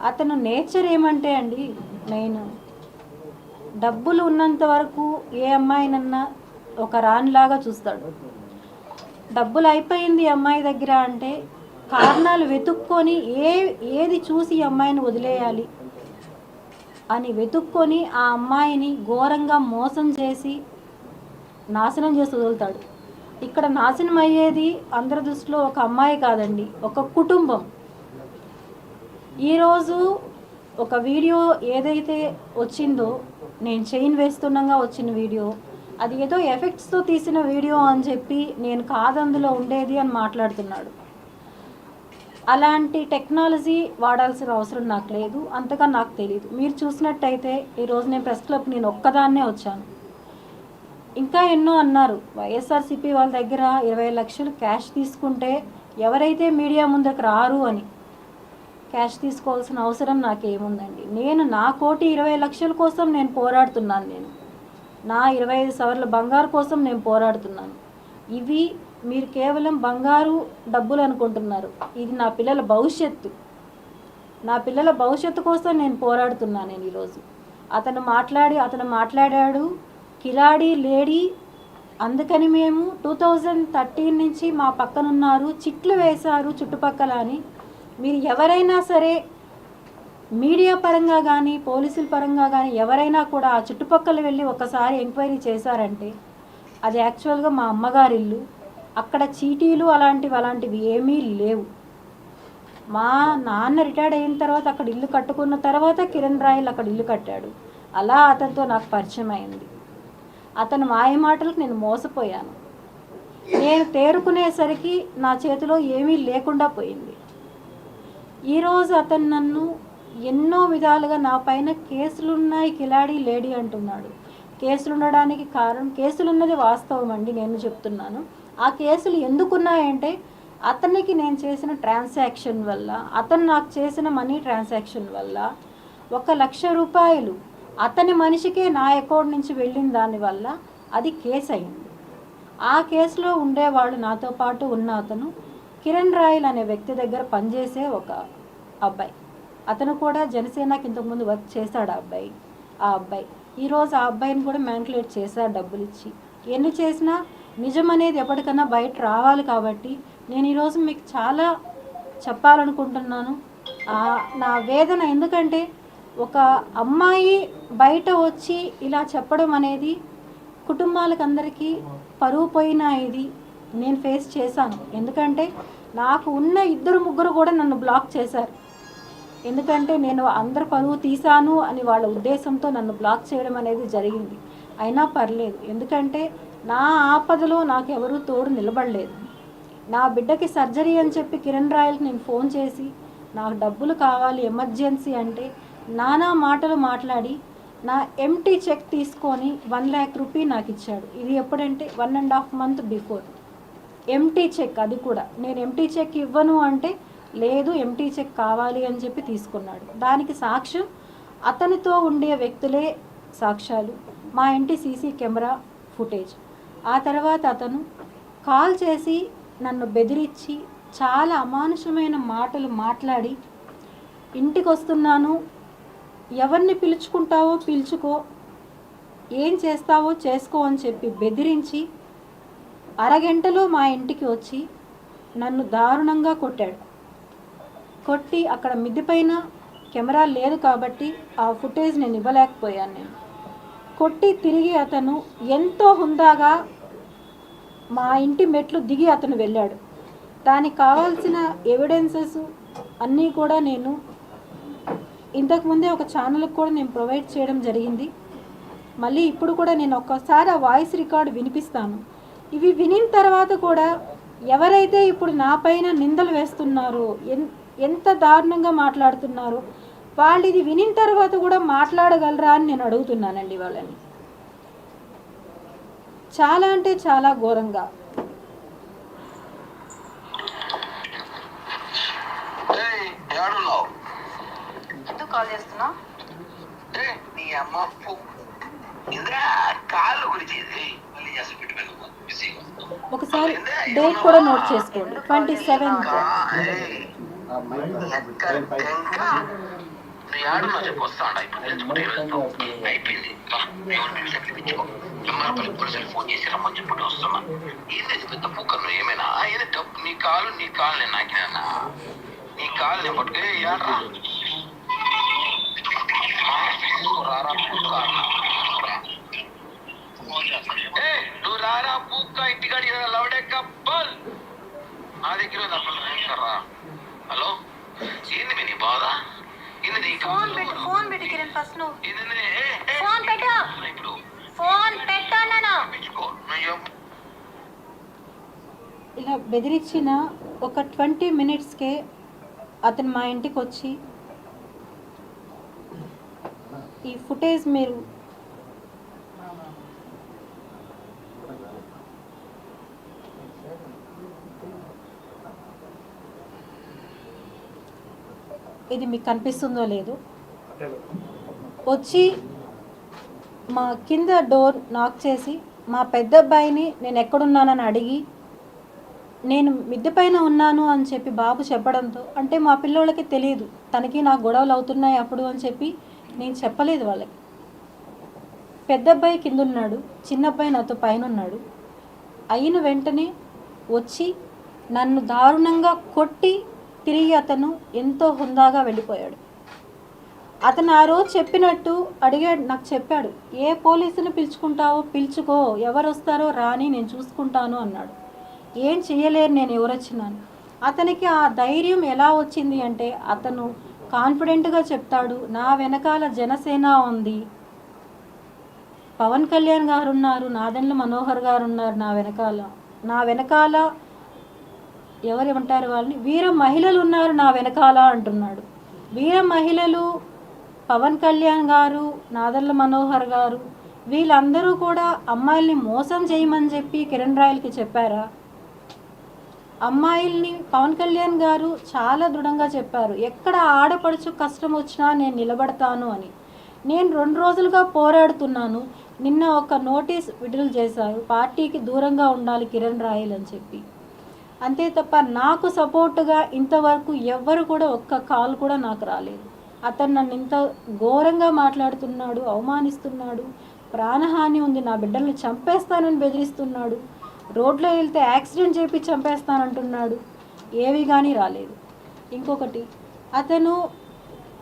అతను నేచర్ ఏమంటే అండి, మెయిన్ డబ్బులు ఉన్నంత వరకు ఏ అమ్మాయినన్నా ఒక రాణిలాగా చూస్తాడు. డబ్బులు అయిపోయింది అమ్మాయి దగ్గర అంటే కారణాలు వెతుక్కొని ఏది చూసి ఈ అమ్మాయిని వదిలేయాలి అని వెతుక్కొని ఆ అమ్మాయిని ఘోరంగా మోసం చేసి నాశనం చేసి వదులుతాడు. ఇక్కడ నాశనం అయ్యేది అందరి దృష్టిలో ఒక అమ్మాయి కాదండి, ఒక కుటుంబం. ఈరోజు ఒక వీడియో ఏదైతే వచ్చిందో, నేను చైన్ వేస్తుండగా వచ్చిన వీడియో, అది ఏదో ఎఫెక్ట్స్తో తీసిన వీడియో అని చెప్పి నేను కాదందులో ఉండేది అని మాట్లాడుతున్నాడు. అలాంటి టెక్నాలజీ వాడాల్సిన అవసరం నాకు లేదు, అంతగా నాకు తెలియదు. మీరు చూసినట్టయితే ఈరోజు నేను ప్రెస్ క్లబ్ నేను ఒక్కదాన్నే వచ్చాను. ఇంకా ఎన్నో అన్నారు, వైఎస్ఆర్సీపీ వాళ్ళ దగ్గర 20 లక్షలు క్యాష్ తీసుకుంటే ఎవరైతే మీడియా ముందుకు రారు అని. క్యాష్ తీసుకోవాల్సిన అవసరం నాకేముందండి? నేను నా 1,20 లక్షల కోసం నేను పోరాడుతున్నాను. నేను నా 25 సవర్ల బంగారు కోసం నేను పోరాడుతున్నాను. ఇవి మీరు కేవలం బంగారు డబ్బులు అనుకుంటున్నారు. ఇది నా పిల్లల భవిష్యత్తు. నా పిల్లల భవిష్యత్తు కోసం నేను పోరాడుతున్నాను. నేను ఈరోజు అతను మాట్లాడాడు కిలాడి లేడీ, అందుకని మేము 2013 నుంచి మా పక్కనున్నారు, చిట్లు వేశారు చుట్టుపక్కల అని. మీరు ఎవరైనా సరే మీడియా పరంగా కానీ పోలీసుల పరంగా కానీ ఎవరైనా కూడా ఆ చుట్టుపక్కల వెళ్ళి ఒకసారి ఎంక్వైరీ చేశారంటే అది యాక్చువల్గా మా అమ్మగారి ఇల్లు. అక్కడ చీటీలు అలాంటివి ఏమీ లేవు. మా నాన్న రిటైర్డ్ అయిన తర్వాత అక్కడ ఇల్లు కట్టుకున్న తర్వాత కిరణ్ రాయల్ అక్కడ ఇల్లు కట్టాడు. అలా అతనితో నాకు పరిచయం అయింది. అతను మాయ మాటలకు నేను మోసపోయాను. నేను తేరుకునేసరికి నా చేతిలో ఏమీ లేకుండా పోయింది. ఈరోజు అతను నన్ను ఎన్నో విధాలుగా నా పైన కేసులున్నాయి కిలాడి లేడీ అంటున్నాడు. కేసులు ఉండడానికి కారణం, కేసులు ఉన్నది వాస్తవం అండి, నేను చెప్తున్నాను. ఆ కేసులు ఎందుకున్నాయంటే అతనికి నేను చేసిన ట్రాన్సాక్షన్ వల్ల, అతను నాకు చేసిన మనీ ట్రాన్సాక్షన్ వల్ల 1,00,000 రూపాయలు అతని మనిషికే నా అకౌంట్ నుంచి వెళ్ళిన దానివల్ల అది కేసు అయింది. ఆ కేసులో ఉండేవాళ్ళు నాతో పాటు ఉన్న అతను కిరణ్ రాయల్ అనే వ్యక్తి దగ్గర పనిచేసే ఒక అబ్బాయి. అతను కూడా జనసేనకి ఇంతకుముందు వర్క్ చేశాడు. ఆ అబ్బాయి ఈరోజు ఆ అబ్బాయిని కూడా మ్యానిపులేట్ చేశాడు డబ్బులు ఇచ్చి. ఎన్ని చేసినా నిజం అనేది ఎప్పటికన్నా బయట రావాలి. కాబట్టి నేను ఈరోజు మీకు చాలా చెప్పాలనుకుంటున్నాను నా వేదన. ఎందుకంటే ఒక అమ్మాయి బయట వచ్చి ఇలా చెప్పడం అనేది కుటుంబాలకు అందరికీ పరువు పోయిన ఇది నేను ఫేస్ చేశాను. ఎందుకంటే నాకు ఉన్న 2-3 కూడా నన్ను బ్లాక్ చేశారు. ఎందుకంటే నేను అందరు పరువు తీశాను అని వాళ్ళ ఉద్దేశంతో నన్ను బ్లాక్ చేయడం అనేది జరిగింది. అయినా పర్లేదు, ఎందుకంటే నా ఆపదలో నాకు ఎవరూ తోడు నిలబడలేదు. నా బిడ్డకి సర్జరీ అని చెప్పి కిరణ్ రాయల్కి నేను ఫోన్ చేసి నాకు డబ్బులు కావాలి ఎమర్జెన్సీ అంటే నానా మాటలు మాట్లాడి నా ఎంటీ చెక్ తీసుకొని 1 lakh రూపీ నాకు ఇచ్చాడు. ఇది ఎప్పుడంటే 1.5 months బిఫోర్. ఎంటీ చెక్, అది కూడా నేను ఎంటీ చెక్ ఇవ్వను అంటే లేదు ఎంటీ చెక్ కావాలి అని చెప్పి తీసుకున్నాడు. దానికి సాక్ష్యం అతనితో ఉండే వ్యక్తులే సాక్ష్యాలు, మా ఇంటి సీసీ కెమెరా ఫుటేజ్. ఆ తర్వాత అతను కాల్ చేసి నన్ను బెదిరించి చాలా అమానుషమైన మాటలు మాట్లాడి, ఇంటికి వస్తున్నాను, ఎవరిని పిలుచుకుంటావో పిలుచుకో, ఏం చేస్తావో చేసుకో అని చెప్పి బెదిరించి అరగంటలో మా ఇంటికి వచ్చి నన్ను దారుణంగా కొట్టాడు. కొట్టి అక్కడ మిద్ది పైన కెమెరా లేదు కాబట్టి ఆ ఫుటేజ్ నేను ఇవ్వలేకపోయాను. నేను కొట్టి తిరిగి అతను ఎంతో హుందాగా మా ఇంటి మెట్లు దిగి అతను వెళ్ళాడు. దానికి కావాల్సిన ఎవిడెన్సెస్ అన్నీ కూడా నేను ఇంతకుముందే ఒక ఛానల్కి కూడా నేను ప్రొవైడ్ చేయడం జరిగింది. మళ్ళీ ఇప్పుడు కూడా నేను ఒక్కసారి ఆ వాయిస్ రికార్డు వినిపిస్తాను. ఇవి వినిన తర్వాత కూడా ఎవరైతే ఇప్పుడు నా పైన నిందలు వేస్తున్నారో, ఎంత దారుణంగా మాట్లాడుతున్నారో, వాళ్ళు ఇది వినిన తర్వాత కూడా మాట్లాడగలరా అని నేను అడుగుతున్నానండి వాళ్ళని. చాలా అంటే చాలా ఘోరంగా. కాల్ చేస్తున్నా ఒకసారి డేట్ కూడా నోట్ చేసుకోండి, 27th. నువ్వు ఆడున్నా చెప్పి వస్తాడా ఇప్పుడు తెలుసుకుంటే అయిపోయింది ఎమ్మారపల్లి పోలీసులు ఫోన్ చేసి రమ్మని చెప్పి వస్తున్నా ఏంది పెద్ద పూక నువ్వు ఏమైనా ఏదో డబ్బు నీ కాలు నేను నాకినా నీ కాలు నేను పట్టుకుని ఏడ్రా రారా నువ్వు రారా పూక్క ఇంటికాడి లవడే కప్పల్ నా దగ్గర రా. హలో ఏంది మీ నీ బాధ ఏంది ఫోన్ పెట్టు కిరణ్ ఫస్ట్ నువ్వు ఇప్పుడు ఫోన్ పెట్టు అన్నాను. ఇలా బెదిరించిన ఒక 20 minutesకే అతను మా ఇంటికి వచ్చి ఈ ఫుటేజ్ మీరు ఇది మీకు కనిపిస్తుందో లేదో వచ్చి మా కింద డోర్ నాక్ చేసి మా పెద్ద అబ్బాయిని నేను ఎక్కడున్నానని అడిగి నేను మిద్దె పైన ఉన్నాను అని చెప్పి బాబు చెప్పడంతో అంటే మా పిల్లోళ్ళకి తెలియదు తనకి నాకు గొడవలు అవుతున్నాయి అప్పుడు అని చెప్పి నేను చెప్పలేదు వాళ్ళకి. పెద్ద అబ్బాయి కింద ఉన్నాడు, చిన్న అబ్బాయి నాతో పైన ఉన్నాడు. అయిన వెంటనే వచ్చి నన్ను దారుణంగా కొట్టి తిరిగి అతను ఎంతో హుందాగా వెళ్ళిపోయాడు. అతను ఆ రోజు చెప్పినట్టు అడిగాడు, నాకు చెప్పాడు, ఏ పోలీసుని పిలుచుకుంటావో పిలుచుకో, ఎవరు వస్తారో రాని నేను చూసుకుంటాను అన్నాడు. ఏం చేయలేరు నేను ఎవరొచ్చినాను. అతనికి ఆ ధైర్యం ఎలా వచ్చింది అంటే అతను కాన్ఫిడెంట్గా చెప్తాడు, నా వెనకాల జనసేన ఉంది, పవన్ కళ్యాణ్ గారు ఉన్నారు, నాదెండ్ల మనోహర్ గారు ఉన్నారు నా వెనకాల ఎవరేమంటారు వాళ్ళని, వీర మహిళలు ఉన్నారు నా వెనకాల అంటున్నాడు. వీర మహిళలు పవన్ కళ్యాణ్ గారు, నాదెండ్ల మనోహర్ గారు వీళ్ళందరూ కూడా అమ్మాయిల్ని మోసం చేయమని చెప్పి కిరణ్ రాయల్కి చెప్పారా? అమ్మాయిల్ని పవన్ కళ్యాణ్ గారు చాలా దృఢంగా చెప్పారు, ఎక్కడ ఆడపడుచు కష్టం వచ్చినా నేను నిలబడతాను అని. నేను 2 రోజులుగా పోరాడుతున్నాను. నిన్న ఒక నోటీస్ విడుదల చేశారు, పార్టీకి దూరంగా ఉండాలి కిరణ్ రాయల్ అని చెప్పి. అంతే తప్ప నాకు సపోర్టుగా ఇంతవరకు ఎవ్వరు కూడా ఒక్క కాల్ కూడా నాకు రాలేదు. అతను నన్ను ఇంత ఘోరంగా మాట్లాడుతున్నాడు, అవమానిస్తున్నాడు, ప్రాణహాని ఉంది, నా బిడ్డల్ని చంపేస్తానని బెదిరిస్తున్నాడు, రోడ్లో వెళ్తే యాక్సిడెంట్ చేపి చంపేస్తానంటున్నాడు. ఏవి కానీ రాలేదు. ఇంకొకటి, అతను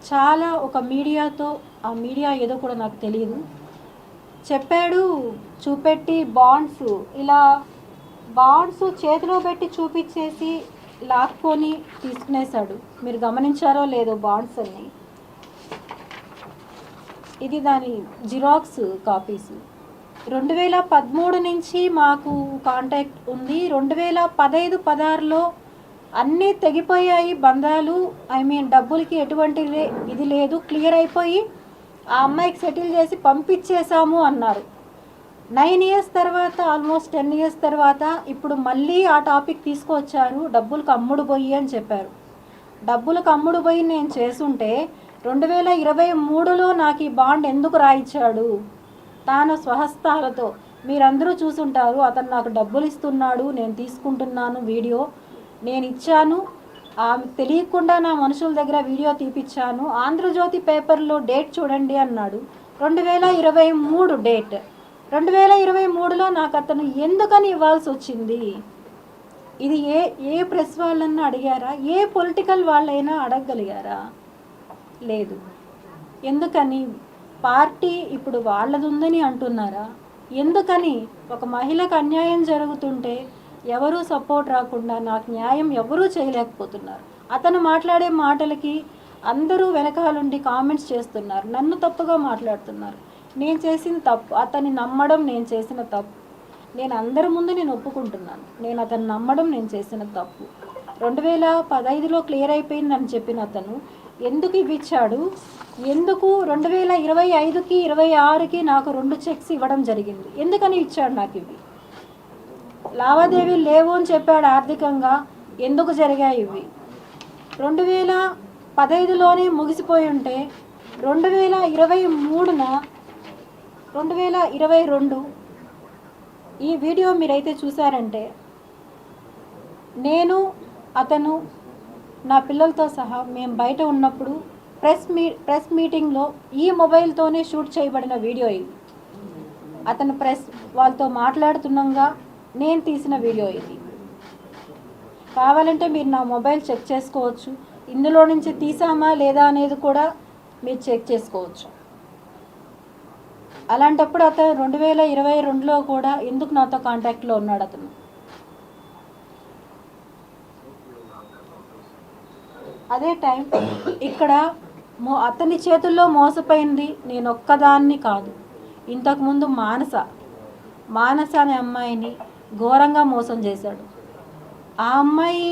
చాలా ఒక మీడియాతో, ఆ మీడియా ఏదో కూడా నాకు తెలియదు, చెప్పాడు, చూపెట్టి బాండ్స్ చేతిలో పెట్టి చూపించేసి లాక్కొని తీసుకునేశాడు. మీరు గమనించారో లేదో బాండ్స్ అన్ని, ఇది దాని జిరాక్స్ కాపీస్. 2013 నుంచి మాకు కాంటాక్ట్ ఉంది. 2015-16లో అన్నీ తెగిపోయాయి బంధాలు. డబ్బులకి ఎటువంటి ఇది లేదు, క్లియర్ అయిపోయి ఆ అమ్మాయికి సెటిల్ చేసి పంపించేశాము అన్నారు. 9 years తర్వాత, ఆల్మోస్ట్ 10 years తర్వాత ఇప్పుడు మళ్ళీ ఆ టాపిక్ తీసుకొచ్చారు, డబ్బులకు అమ్ముడు పోయి అని చెప్పారు. డబ్బులకు అమ్ముడు పోయి నేను చేసుంటే 2023లో నాకు ఈ బాండ్ ఎందుకు రాయించాడు? తాను స్వహస్తాలతో, మీరందరూ చూసుంటారు, అతను నాకు డబ్బులు ఇస్తున్నాడు, నేను తీసుకుంటున్నాను, వీడియో నేను ఇచ్చాను, ఆమె తెలియకుండా నా మనుషుల దగ్గర వీడియో తీపిచ్చాను, ఆంధ్రజ్యోతి పేపర్లో డేట్ చూడండి అన్నాడు. 2023 డేట్. 2023లో నాకు అతను ఎందుకని ఇవ్వాల్సి వచ్చింది? ఇది ఏ ప్రెస్ వాళ్ళన్నా అడిగారా? ఏ పొలిటికల్ వాళ్ళైనా అడగగలిగారా? లేదు. ఎందుకని? పార్టీ ఇప్పుడు వాళ్ళది ఉందని అంటున్నారా? ఎందుకని? ఒక మహిళకు అన్యాయం జరుగుతుంటే ఎవరూ సపోర్ట్ రాకుండా నాకు న్యాయం ఎవరూ చేయలేకపోతున్నారు. అతను మాట్లాడే మాటలకి అందరూ వెనకాలండి కామెంట్స్ చేస్తున్నారు, నన్ను తప్పుగా మాట్లాడుతున్నారు. నేను చేసిన తప్పు, అతన్ని నమ్మడం నేను చేసిన తప్పు. నేను అందరి ముందు నేను ఒప్పుకుంటున్నాను, నేను అతన్ని నమ్మడం నేను చేసిన తప్పు. 2015లో క్లియర్ అయిపోయిందని చెప్పిన అతను ఎందుకు ఇవ్విచ్చాడు? ఎందుకు 2025కి 26కి నాకు 2 చెక్స్ ఇవ్వడం జరిగింది? ఎందుకని ఇచ్చాడు నాకు? ఇవి లావాదేవీలు లేవు అని చెప్పాడు ఆర్థికంగా. ఎందుకు జరిగాయి ఇవి? 2015లోనే ముగిసిపోయి ఉంటే 2022 ఈ వీడియో మీరైతే చూసారంటే, నేను అతను నా పిల్లలతో సహా మేము బయట ఉన్నప్పుడు ప్రెస్ మీటింగ్లో ఈ మొబైల్తోనే షూట్ చేయబడిన వీడియో ఇది. అతను ప్రెస్ వాళ్ళతో మాట్లాడుతుండగా నేను తీసిన వీడియో ఇది. కావాలంటే మీరు నా మొబైల్ చెక్ చేసుకోవచ్చు. ఇందులో నుంచి తీసామా లేదా అనేది కూడా మీరు చెక్ చేసుకోవచ్చు. అలాంటప్పుడు అతను 2022లో కూడా ఎందుకు నాతో కాంటాక్ట్లో ఉన్నాడు అతను? అదే టైం ఇక్కడ అతని చేతుల్లో మోసపోయింది నేను ఒక్కదాన్ని కాదు. ఇంతకుముందు మానస అనే అమ్మాయిని ఘోరంగా మోసం చేశాడు. ఆ అమ్మాయి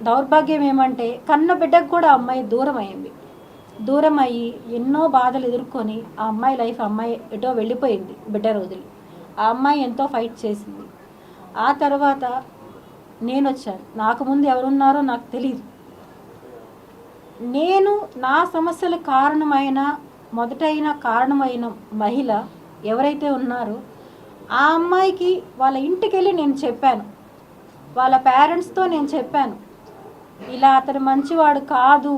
దౌర్భాగ్యం ఏమంటే కన్న బిడ్డకు కూడా ఆ అమ్మాయి దూరం అయ్యి ఎన్నో బాధలు ఎదుర్కొని ఆ అమ్మాయి లైఫ్ అమ్మాయి ఎటో వెళ్ళిపోయింది. బిడ్డ రోజులు ఆ అమ్మాయి ఎంతో ఫైట్ చేసింది. ఆ తర్వాత నేను వచ్చాను. నాకు ముందు ఎవరున్నారో నాకు తెలియదు. నేను నా సమస్యల మొదటైన కారణమైన మహిళ ఎవరైతే ఉన్నారో ఆ అమ్మాయికి వాళ్ళ ఇంటికి వెళ్ళి నేను చెప్పాను. వాళ్ళ పేరెంట్స్తో నేను చెప్పాను, ఇలా అతను మంచివాడు కాదు,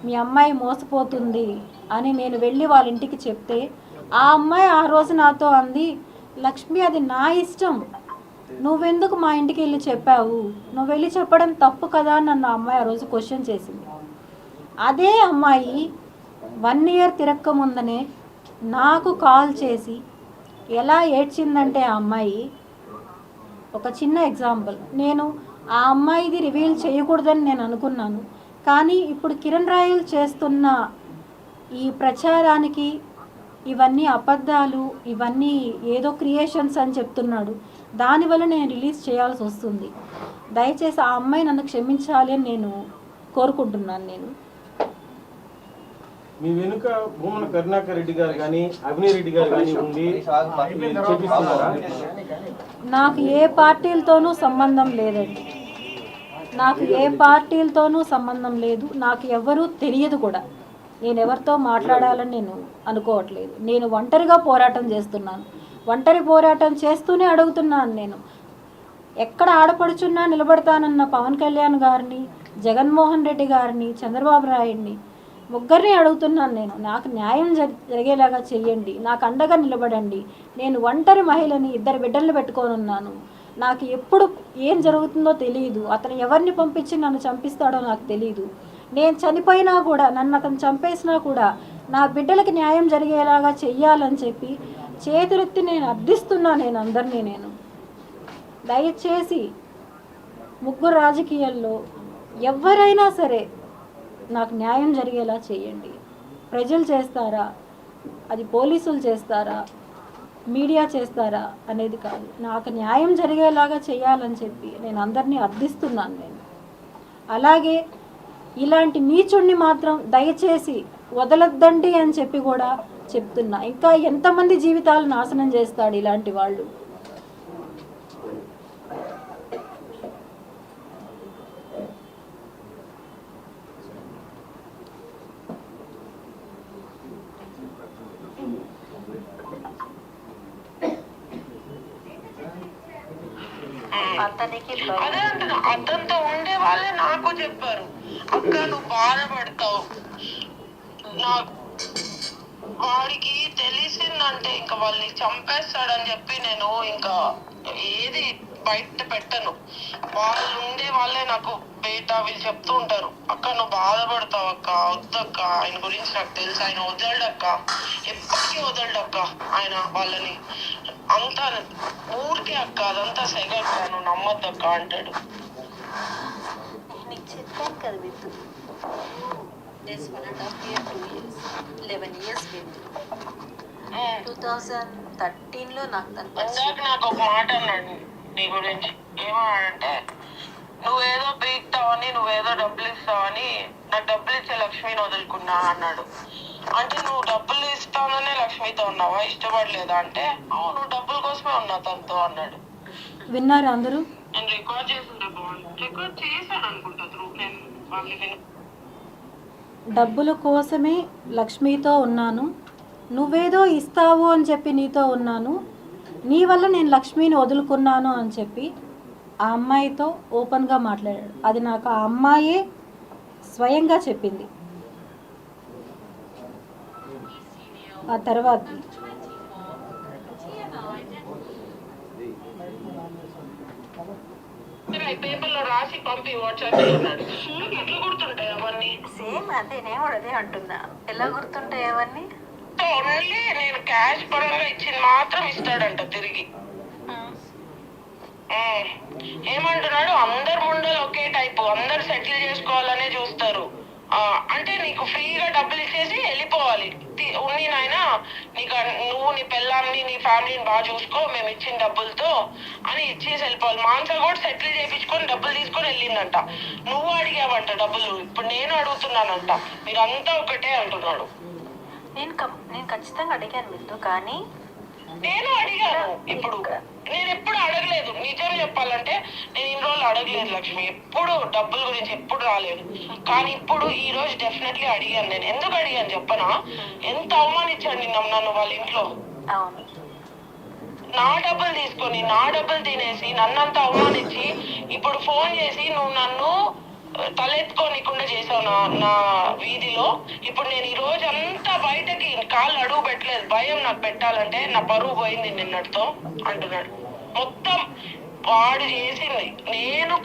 మీ అమ్మాయి మోసపోతుంది అని నేను వెళ్ళి వాళ్ళ ఇంటికి చెప్తే ఆ అమ్మాయి ఆ రోజు నాతో అంది, లక్ష్మి అది నా ఇష్టం, నువ్వెందుకు మా ఇంటికి వెళ్ళి చెప్పావు, నువ్వు వెళ్ళి చెప్పడం తప్పు కదా అని నన్ను ఆ అమ్మాయి ఆ రోజు క్వశ్చన్ చేసింది. అదే అమ్మాయి 1 year తిరక్క ముందనే నాకు కాల్ చేసి ఎలా ఏడ్చిందంటే ఆ అమ్మాయి, ఒక చిన్న ఎగ్జాంపుల్, నేను ఆ అమ్మాయిది రివీల్ చేయకూడదని నేను అనుకున్నాను. కానీ ఇప్పుడు కిరణ్ రాయల్ చేస్తున్న ఈ ప్రచారానికి ఇవన్నీ అబద్ధాలు, ఇవన్నీ ఏదో క్రియేషన్స్ అని చెప్తున్నాడు. దానివల్ల నేను రిలీజ్ చేయాల్సి వస్తుంది. దయచేసి ఆ అమ్మాయి నన్ను క్షమించాలి అని నేను కోరుకుంటున్నాను. నేను మీ వెనుక భూమన కరుణాకర్ రెడ్డి గారు కానీ అభినయ్ రెడ్డి గారు కానీ ఉండి చేపిస్తున్నారా? నాకు ఏ పార్టీలతోనూ సంబంధం లేదండి. నాకు ఏ పార్టీలతోనూ సంబంధం లేదు. నాకు ఎవరూ తెలియదు కూడా. నేను ఎవరితో మాట్లాడాలని నేను అనుకోవట్లేదు. నేను ఒంటరిగా పోరాటం చేస్తున్నాను. ఒంటరి పోరాటం చేస్తూనే అడుగుతున్నాను. నేను ఎక్కడ ఆడపడుచున్నా నిలబడతానన్న పవన్ కళ్యాణ్ గారిని, జగన్మోహన్ రెడ్డి గారిని, చంద్రబాబు నాయుడిని ముగ్గురిని అడుగుతున్నాను. నేను నాకు న్యాయం జరిగేలాగా చెయ్యండి, నాకు అండగా నిలబడండి. నేను ఒంటరి మహిళని, 2 బిడ్డలను పెట్టుకొని ఉన్నాను. నాకు ఎప్పుడు ఏం జరుగుతుందో తెలియదు. అతను ఎవరిని పంపించి నన్ను చంపిస్తాడో నాకు తెలియదు. నేను చనిపోయినా కూడా, నన్ను అతను చంపేసినా కూడా నా బిడ్డలకి న్యాయం జరిగేలాగా చెయ్యాలని చెప్పి చేతులెత్తి నేను అర్థిస్తున్నా. నేను అందరినీ నేను దయచేసి 3 రాజకీయాల్లో ఎవరైనా సరే నాకు న్యాయం జరిగేలా చేయండి. ప్రజలు చేస్తారా, అది పోలీసులు చేస్తారా, మీడియా చేస్తారా అనేది కాదు, నాకు న్యాయం జరిగేలాగా చేయాలని చెప్పి నేను అందరినీ అర్థిస్తున్నాను. నేను అలాగే ఇలాంటి నీచుడిని మాత్రం దయచేసి వదలొద్దండి అని చెప్పి కూడా చెప్తున్నా. ఇంకా ఎంతమంది జీవితాలు నాశనం చేస్తాడు ఇలాంటి వాళ్ళు. అదే అంటున్నా, అతనితో ఉండే వాళ్ళే నాకు చెప్పారు, అక్క నువ్వు బాధపడతావు, వాడికి తెలిసిందంటే ఇంకా వాళ్ళని చంపేస్తాడని చెప్పి నేను ఇంకా ఏది బయట పెట్టను. వాళ్ళు ఉండే వాళ్ళే నాకు వీళ్ళు చెప్తూ ఉంటారు, అక్క నువ్వు బాధపడతావు అక్క, వద్దక్క, ఆయన గురించి నాకు తెలుసు, ఆయన వదలడక్క, ఎప్పటికీ వదలడక్క ఆయన వాళ్ళని, అంతా ఊరికే అక్క, అదంతా సెగక్క, నువ్వు నమ్మద్దక్క అంటాడు. నీకు చెప్పాను కదా విద్దు, 1.5 year 2 years 11 years విద్దు. 2013లో నాకు ఒక మాట అన్నాడు నీ గురించి. ఏమన్నాడంటే, నువ్వేదో పీక్తావని, నువ్వేదో డబ్బులు ఇస్తావని, నాకు డబ్బులు ఇచ్చే లక్ష్మిని వదులుకున్నా అన్నాడు. అంటే నువ్వు డబ్బులు ఇస్తాననే లక్ష్మితో ఉన్నావా, ఇష్టపడలేదా అంటే, నువ్వు డబ్బుల కోసమే ఉన్నా తనతో అన్నాడు. విన్నారు అందరూ? నేను రికార్డ్ చేసిందా, రికార్డ్ చేశాను అనుకుంటా. నేను వాళ్ళని డబ్బుల కోసమే లక్ష్మితో ఉన్నాను, నువ్వేదో ఇస్తావు అని చెప్పి నీతో ఉన్నాను, నీ వల్ల నేను లక్ష్మిని వదులుకున్నాను అని చెప్పి ఆ అమ్మాయితో ఓపెన్గా మాట్లాడాడు. అది నాకు ఆ అమ్మాయే స్వయంగా చెప్పింది. ఆ తర్వాత పేపర్లో రాసి పంపి వాట్సాప్ అన్నాడు. ఎట్లా గుర్తుంటాయి అవన్నీ? సేమ్ అదే, నేను కూడా అదే అంటున్నా. ఎలా గుర్తుంటాయి అవన్నీ? ఓన్లీ నేను క్యాష్ పరంగా ఇచ్చింది మాత్రం ఇస్తాడంట తిరిగి. ఏమంటున్నాడు, అందరు ముండలు ఒకే టైపు, అందరు సెటిల్ చేసుకోవాలనే చూస్తారు. అంటే నీకు ఫ్రీగా డబ్బులు ఇచ్చేసి వెళ్ళిపోవాలి. ఉన్ని నాయన నీకు, నువ్వు నీ పెళ్ళాన్ని నీ ఫ్యామిలీని బాగా చూసుకో, మేము ఇచ్చిన డబ్బులతో అని ఇచ్చేసి వెళ్ళిపోవాలి. మాన్సా కూడా సెటిల్ చేయించుకొని డబ్బులు తీసుకొని వెళ్ళిందంట. నువ్వు అడిగావంట డబ్బులు, ఇప్పుడు నేను అడుగుతున్నానంట. మీరంతా ఒకటే అంటున్నాడు. నేను ఖచ్చితంగా అడిగాను బిందు, కానీ నేను అడిగాను. ఇప్పుడు నేను ఎప్పుడు అడగలేదు, నిజం చెప్పాలంటే నేను ఇన్ని రోజులు అడగలేదు లక్ష్మి, ఎప్పుడు డబ్బుల గురించి ఎప్పుడు రాలేదు. కానీ ఇప్పుడు ఈ రోజు డెఫినెట్లీ అడిగాను. నేను ఎందుకు అడిగాను చెప్పనా? ఎంత అవమానించాడు నన్ను వాళ్ళ ఇంట్లో. అవును, నా డబ్బులు తీసుకొని నా డబ్బులు తినేసి నన్నంత అవమానించి ఇప్పుడు ఫోన్ చేసి నువ్వు నన్ను తలెత్తుకోనికుండా చేసావు నా వీధిలో. ఇప్పుడు నేను ఈ రోజు అంతా బయటకి కాళ్ళు అడుగు పెట్టలేదు, భయం నాకు పెట్టాలంటే. నా పరువు పోయింది నిన్నటితో అంటున్నాడు. మొత్తం వాడు చేసింది. నేను